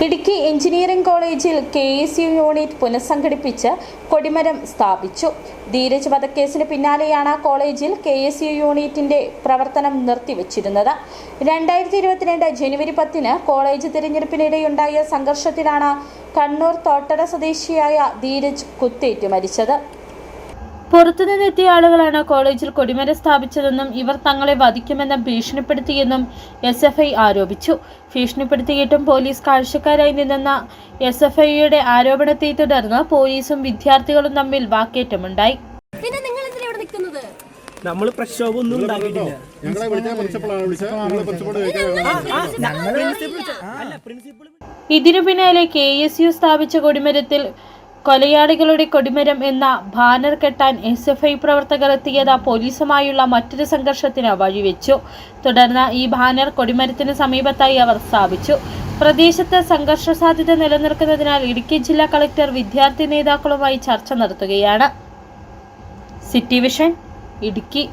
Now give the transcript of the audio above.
Idukki engineering കോളേജിൽ KSU unit പുനഃസംഘടിപ്പിച്ച് കൊടിമരം സ്ഥാപിച്ചു. ധീരജ് വധക്കേസിന് പിന്നാലെയാണ് കോളേജിൽ KSU യൂണിറ്റിന്റെ പ്രവർത്തനം നിർത്തിവച്ചിരുന്നത്. 2022 ജനുവരി 10 കോളേജ് തിരഞ്ഞെടുപ്പിനിടെയുണ്ടായ സംഘർഷത്തിലാണ് കണ്ണൂർ തോട്ടട സ്വദേശിയായ ധീരജ് കുത്തേറ്റ് മരിച്ചത്. പുറത്തുനിന്നെത്തിയ ആളുകളാണ് കോളേജിൽ കൊടിമരം സ്ഥാപിച്ചതെന്നും ഇവർ തങ്ങളെ വധിക്കുമെന്ന് ഭീഷണിപ്പെടുത്തിയെന്നും SFI ആരോപിച്ചു. ഭീഷണിപ്പെടുത്തിയിട്ടും പോലീസ് കാഴ്ചക്കാരായി നിന്നെന്ന SFIയുടെ ആരോപണത്തെ തുടർന്ന് പോലീസും വിദ്യാർത്ഥികളും തമ്മിൽ വാക്കേറ്റമുണ്ടായി. നമ്മൾ പ്രക്ഷോഭമൊന്നും ഉണ്ടാക്കിയിട്ടില്ല. ഇതിനു പിന്നാലെ KSU സ്ഥാപിച്ച കൊടിമരത്തിൽ കൊലയാളികളുടെ കൊടിമരം എന്ന ബാനർ കെട്ടാൻ SFI പ്രവർത്തകർ എത്തിയത് പോലീസുമായുള്ള മറ്റൊരു സംഘർഷത്തിന് വഴിവെച്ചു. തുടർന്ന് ഈ ബാനർ കൊടിമരത്തിന് സമീപത്തായി അവർ സ്ഥാപിച്ചു. പ്രദേശത്ത് സംഘർഷ സാധ്യത നിലനിൽക്കുന്നതിനാൽ ഇടുക്കി ജില്ലാ കളക്ടർ വിദ്യാർത്ഥി നേതാക്കളുമായി ചർച്ച നടത്തുകയാണ്. City vision, Idukki.